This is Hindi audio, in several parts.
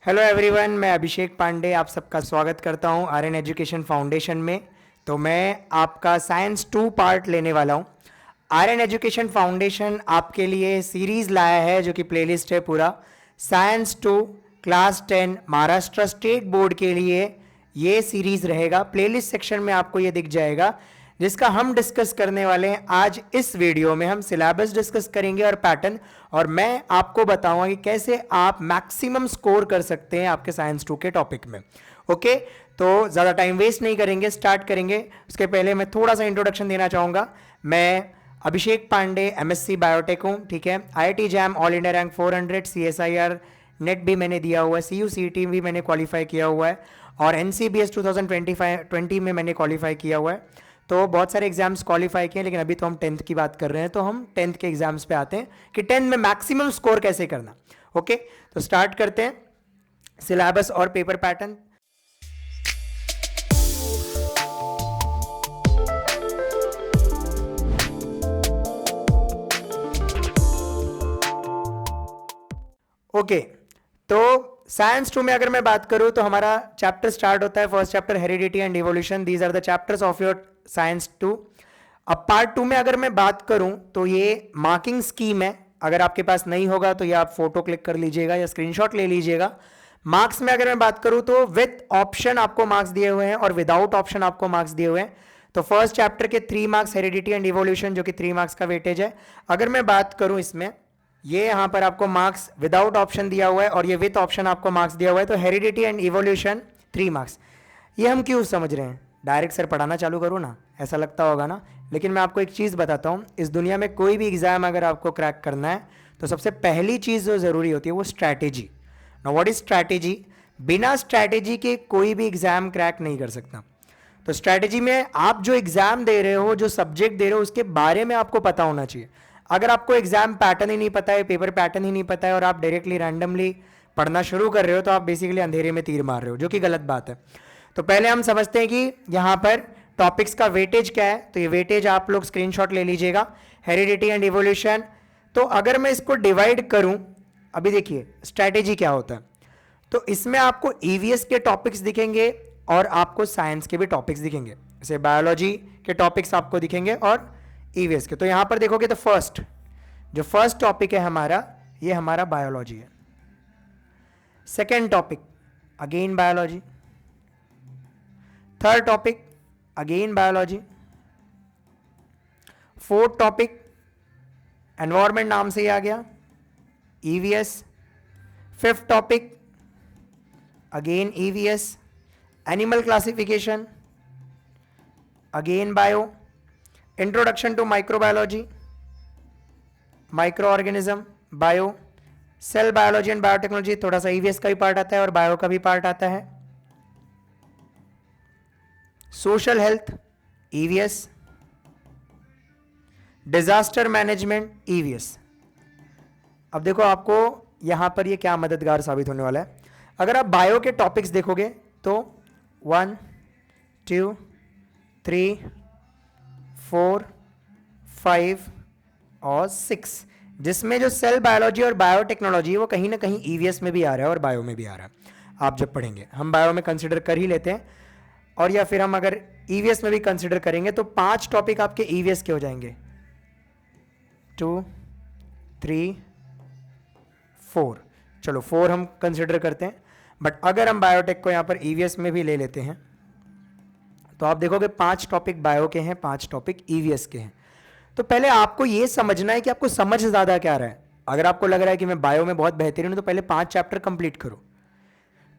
हेलो एवरीवन, मैं अभिषेक पांडे आप सबका स्वागत करता हूं आर्यन एजुकेशन फाउंडेशन में। तो मैं आपका साइंस 2 पार्ट लेने वाला हूं। आर्यन एजुकेशन फाउंडेशन आपके लिए सीरीज़ लाया है जो कि प्लेलिस्ट है पूरा science 2 class 10 Maharashtra state board के लिए। ये सीरीज़ रहेगा, प्लेलिस्ट सेक्शन में आपको ये दिख जाएगा, जिसका हम डिस्कस करने वाले हैं। आज इस वीडियो में हम सिलेबस डिस्कस करेंगे और पैटर्न, और मैं आपको बताऊंगा कि कैसे आप मैक्सिमम स्कोर कर सकते हैं आपके साइंस 2 के टॉपिक में। ओके, तो ज़्यादा टाइम वेस्ट नहीं करेंगे, स्टार्ट करेंगे। उसके पहले मैं थोड़ा सा इंट्रोडक्शन देना चाहूँगा। मैं अभिषेक पांडे एमएससी बायोटेक हूँ, ठीक है। IIT jam all India rank 400, CSIR net भी मैंने दिया हुआ है, सीयूसीटी भी मैंने क्वालिफाई किया हुआ है, और एनसीबीएस 2020 में मैंने क्वालिफाई किया हुआ है। तो बहुत सारे एग्जाम्स क्वालिफाई किए, लेकिन अभी तो हम 10th की बात कर रहे हैं, तो हम 10th के एग्जाम्स पे आते हैं कि 10th में मैक्सिमम स्कोर कैसे करना। ओके, तो स्टार्ट करते हैं सिलेबस और पेपर पैटर्न। ओके, तो साइंस 2 में अगर मैं बात करूं तो हमारा चैप्टर स्टार्ट होता है, first chapter heredity and evolution. These are the chapters of your science 2। अब पार्ट 2 में अगर मैं बात करूं तो ये मार्किंग स्कीम है। अगर आपके पास नहीं होगा तो ये आप फोटो क्लिक कर लीजिएगा या स्क्रीनशॉट ले लीजिएगा। मार्क्स में अगर मैं बात करूं तो विथ ऑप्शन आपको मार्क्स दिए हुए हैं और विदाउट ऑप्शन आपको मार्क्स दिए हुए हैं। तो फर्स्ट चैप्टर के 3 मार्क्स हेरिडिटी एंड इवोल्यूशन, जो कि 3 मार्क्स का वेटेज है। अगर मैं बात करूं इसमें, ये यहां पर आपको मार्क्स विदाउट ऑप्शन दिया हुआ है और ये विथ ऑप्शन आपको मार्क्स दिया हुआ है। तो हेरिडिटी एंड इवोल्यूशन 3 मार्क्स। ये हम क्यों समझ रहे हैं? डायरेक्ट सर पढ़ाना चालू करो ना, ऐसा लगता होगा ना। लेकिन मैं आपको एक चीज़ बताता हूँ, इस दुनिया में कोई भी एग्जाम अगर आपको क्रैक करना है तो सबसे पहली चीज़ जो ज़रूरी होती है वो strategy. Now what is strategy? बिना स्ट्रैटेजी के कोई भी एग्जाम क्रैक नहीं कर सकता। तो स्ट्रैटेजी में आप जो एग्जाम दे रहे हो, जो सब्जेक्ट दे रहे हो, उसके बारे में आपको पता होना चाहिए। अगर आपको एग्जाम पैटर्न ही नहीं पता है, पेपर पैटर्न ही नहीं पता है, और आप डायरेक्टली रैंडमली पढ़ना शुरू कर रहे हो, तो आप बेसिकली अंधेरे में तीर मार रहे हो, जो कि गलत बात है। तो पहले हम समझते हैं कि यहाँ पर टॉपिक्स का वेटेज क्या है। तो ये वेटेज आप लोग स्क्रीनशॉट ले लीजिएगा, हेरिडिटी एंड इवोल्यूशन। तो अगर मैं इसको डिवाइड करूं, अभी देखिए स्ट्रैटेजी क्या होता है। तो इसमें आपको ईवीएस के टॉपिक्स दिखेंगे और आपको साइंस के भी टॉपिक्स दिखेंगे। जैसे बायोलॉजी के टॉपिक्स आपको दिखेंगे और ईवीएस के। तो यहां पर देखोगे तो जो फर्स्ट टॉपिक है हमारा, ये हमारा बायोलॉजी है। Second topic again biology. Third topic again biology. Fourth topic environment नाम से ही आ गया, EVS. Fifth topic again EVS, animal classification, again bio. Introduction to microbiology, micro organism, bio. Cell biology and biotechnology, थोड़ा सा ईवीएस का भी पार्ट आता है और बायो का भी पार्ट आता है। Social health, EVS. Disaster management, EVS. अब देखो आपको यहां पर ये क्या मददगार साबित होने वाला है। अगर आप बायो के टॉपिक्स देखोगे तो 1, 2, 3, 4, 5 और 6, जिसमें जो सेल बायोलॉजी और बायोटेक्नोलॉजी वो कहीं ना कहीं ईवीएस में भी आ रहा है और बायो में भी आ रहा है। आप जब पढ़ेंगे, हम बायो में कंसिडर कर ही लेते हैं, और या फिर हम अगर ईवीएस में भी कंसिडर करेंगे तो 5 टॉपिक आपके ईवीएस के हो जाएंगे। 2, 3, 4, चलो 4 हम कंसिडर करते हैं। बट अगर हम बायोटेक को यहाँ पर ईवीएस में भी ले लेते हैं तो आप देखोगे 5 टॉपिक बायो के हैं, 5 टॉपिक ईवीएस के हैं। तो पहले आपको ये समझना है कि आपको समझ ज़्यादा क्या रहा है। अगर आपको लग रहा है कि मैं बायो में बहुत बेहतरीन हूँ, तो पहले 5 चैप्टर कंप्लीट करो।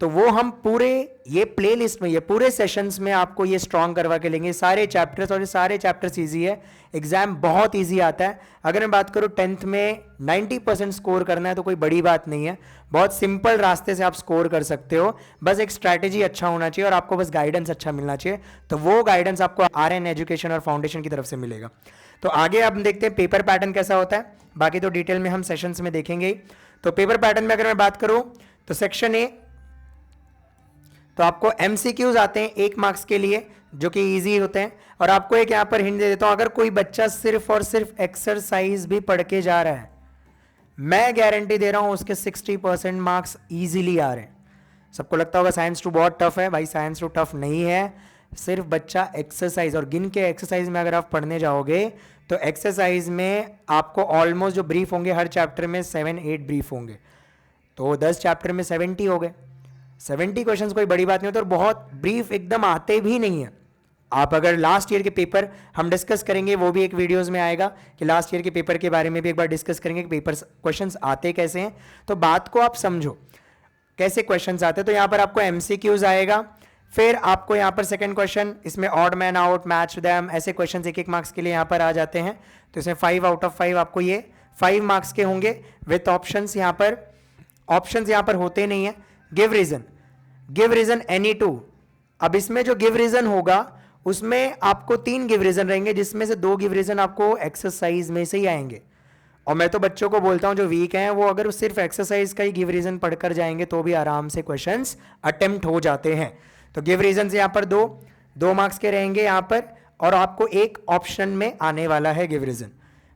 तो वो हम पूरे ये प्लेलिस्ट में, ये पूरे सेशंस में आपको ये स्ट्रॉन्ग करवा के लेंगे सारे चैप्टर्स, और ये सारे चैप्टर्स इजी है। एग्जाम बहुत इजी आता है। अगर मैं बात करूँ 10th में 90% स्कोर करना है तो कोई बड़ी बात नहीं है, बहुत सिंपल रास्ते से आप स्कोर कर सकते हो। बस एक स्ट्रैटेजी अच्छा होना चाहिए और आपको बस गाइडेंस अच्छा मिलना चाहिए। तो वो गाइडेंस आपको आर्यन एजुकेशन और फाउंडेशन की तरफ से मिलेगा। तो आगे हम देखते हैं पेपर पैटर्न कैसा होता है। बाकी तो डिटेल में हम सेशंस में देखेंगे ही। तो पेपर पैटर्न में अगर मैं बात करूं तो सेक्शन ए, तो आपको एमसीक्यूज आते हैं 1 मार्क्स के लिए, जो कि इजी होते हैं। और आपको एक यहां पर हिंट दे देता हूं, अगर कोई बच्चा सिर्फ और सिर्फ एक्सरसाइज भी पढ़ के जा रहा है, मैं गारंटी दे रहा हूं उसके 60% मार्क्स इजीली आ रहे हैं। सबको लगता होगा साइंस 2 बहुत टफ है, भाई साइंस 2 टफ नहीं है, सिर्फ बच्चा एक्सरसाइज और गिन के एक्सरसाइज में अगर आप पढ़ने जाओगे तो एक्सरसाइज में आपको ऑलमोस्ट जो ब्रीफ होंगे हर चैप्टर में 7-8 ब्रीफ होंगे, तो 10 चैप्टर में 70 हो गए। 70 क्वेश्चंस कोई बड़ी बात नहीं होती और बहुत ब्रीफ एकदम आते भी नहीं है। आप अगर लास्ट ईयर के पेपर हम डिस्कस करेंगे, वो भी एक वीडियोस में आएगा कि लास्ट ईयर के पेपर के बारे में भी एक बार डिस्कस करेंगे कि पेपर क्वेश्चंस आते कैसे हैं, तो बात को आप समझो कैसे क्वेश्चंस आते हैं। तो यहाँ पर आपको एमसीक्यूज आएगा, फिर आपको यहाँ पर सेकंड क्वेश्चन, इसमें odd man out, match them, ऐसे क्वेश्चन एक मार्क्स के लिए यहाँ पर आ जाते हैं। तो इसमें 5 आउट ऑफ 5 आपको ये 5 मार्क्स के होंगे विथ ऑप्शंस। यहाँ पर ऑप्शंस यहाँ पर होते नहीं है। Give reason any 2। अब इसमें जो गिव रीजन होगा उसमें आपको 3 गिव रीजन रहेंगे, जिसमें से 2 गिव रीजन आपको एक्सरसाइज में से ही आएंगे। और मैं तो बच्चों को बोलता हूं जो वीक हैं वो अगर सिर्फ एक्सरसाइज का ही गिव रीजन पढ़कर जाएंगे तो भी आराम से क्वेश्चंस अटेम्प्ट हो जाते हैं। तो गिव रीजन यहाँ पर 2 मार्क्स के रहेंगे यहाँ पर, और आपको एक ऑप्शन में आने वाला है गिव रीजन।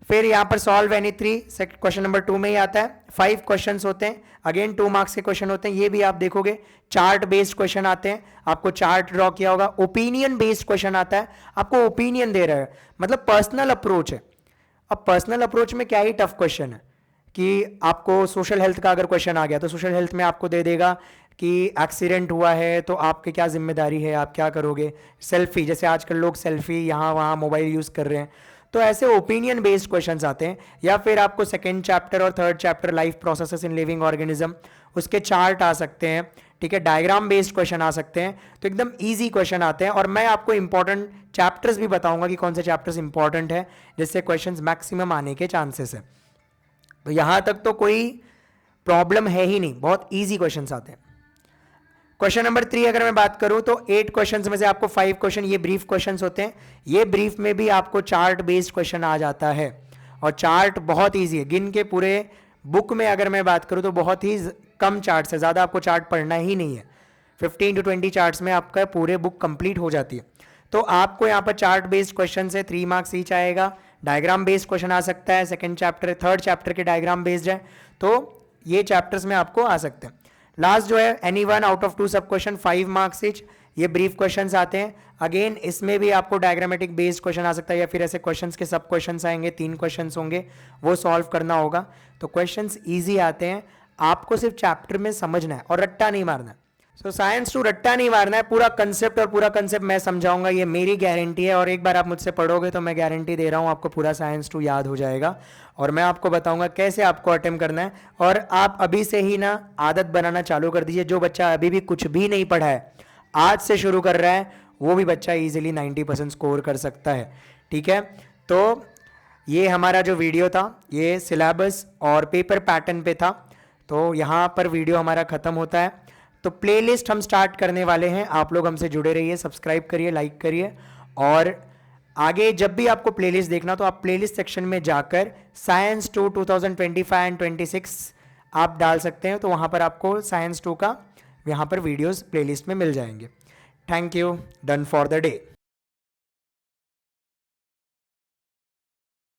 फिर यहाँ पर सॉल्व एनी 3 क्वेश्चन नंबर 2 में ही आता है। 5 क्वेश्चंस होते हैं, अगेन 2 मार्क्स के क्वेश्चन होते हैं। ये भी आप देखोगे चार्ट बेस्ड क्वेश्चन आते हैं, आपको चार्ट ड्रॉ किया होगा। ओपिनियन बेस्ड क्वेश्चन आता है, आपको ओपिनियन दे रहा है, मतलब पर्सनल अप्रोच है। अब पर्सनल अप्रोच में क्या ही टफ क्वेश्चन है कि आपको सोशल हेल्थ का अगर क्वेश्चन आ गया तो सोशल हेल्थ में आपको दे देगा कि एक्सीडेंट हुआ है तो आपकी क्या जिम्मेदारी है, आप क्या करोगे। सेल्फी, जैसे आजकल लोग सेल्फी यहाँ वहाँ मोबाइल यूज़ कर रहे हैं, तो ऐसे ओपिनियन बेस्ड क्वेश्चंस आते हैं। या फिर आपको सेकंड चैप्टर और third chapter life processes in living organism, उसके चार्ट आ सकते हैं, ठीक है, डायग्राम बेस्ड क्वेश्चन आ सकते हैं। तो एकदम इजी क्वेश्चन आते हैं, और मैं आपको इंपॉर्टेंट चैप्टर्स भी बताऊंगा कि कौन से चैप्टर्स इंपॉर्टेंट है जिससे क्वेश्चंस मैक्सिमम आने के चांसेस है। तो यहां तक तो कोई प्रॉब्लम है ही नहीं, बहुत ईजी क्वेश्चंस आते हैं। क्वेश्चन नंबर 3 अगर मैं बात करूं तो 8 क्वेश्चंस में से आपको 5 क्वेश्चन ये ब्रीफ क्वेश्चंस होते हैं। ये ब्रीफ में भी आपको चार्ट बेस्ड क्वेश्चन आ जाता है, और चार्ट बहुत इजी है। गिन के पूरे बुक में अगर मैं बात करूं तो बहुत ही कम चार्ट्स है, ज़्यादा आपको चार्ट पढ़ना ही नहीं है। 15 to 20 चार्ट्स में आपका पूरे बुक कंप्लीट हो जाती है। तो आपको यहाँ पर चार्ट बेस्ड क्वेश्चन से 3 मार्क्स ईच आएगा। डायग्राम बेस्ड क्वेश्चन आ सकता है, सेकंड चैप्टर थर्ड चैप्टर के डायग्राम बेस्ड है, तो ये चैप्टर्स में आपको आ सकते हैं। लास्ट जो है एनी 1 आउट ऑफ 2 सब क्वेश्चन 5 मार्क्स ईच, ये ब्रीफ क्वेश्चंस आते हैं। अगेन इसमें भी आपको डायग्रामेटिक बेस्ड क्वेश्चन आ सकता है, या फिर ऐसे क्वेश्चंस के सब क्वेश्चंस आएंगे, 3 क्वेश्चंस होंगे, वो सॉल्व करना होगा। तो क्वेश्चंस इजी आते हैं, आपको सिर्फ चैप्टर में समझना है और रट्टा नहीं मारना है। सो साइंस 2 रट्टा नहीं मारना है, पूरा कंसेप्ट, और पूरा कंसेप्ट मैं समझाऊंगा, ये मेरी गारंटी है। और एक बार आप मुझसे पढ़ोगे तो मैं गारंटी दे रहा हूँ आपको पूरा साइंस 2 याद हो जाएगा, और मैं आपको बताऊंगा कैसे आपको अटेम्प्ट करना है। और आप अभी से ही ना आदत बनाना चालू कर दीजिए। जो बच्चा अभी भी कुछ भी नहीं पढ़ा है, आज से शुरू कर रहा है, वो भी बच्चा ईजिली 90% स्कोर कर सकता है, ठीक है। तो ये हमारा जो वीडियो था ये सिलेबस और पेपर पैटर्न पे था, तो यहाँ पर वीडियो हमारा ख़त्म होता है। तो प्लेलिस्ट हम स्टार्ट करने वाले हैं, आप लोग हमसे जुड़े रहिए, सब्सक्राइब करिए, लाइक करिए, और आगे जब भी आपको प्लेलिस्ट देखना तो आप प्लेलिस्ट सेक्शन में जाकर साइंस 2 2025 एंड 26 आप डाल सकते हैं, तो वहाँ पर आपको साइंस 2 का यहाँ पर वीडियोस प्लेलिस्ट में मिल जाएंगे। Thank you, done for the day.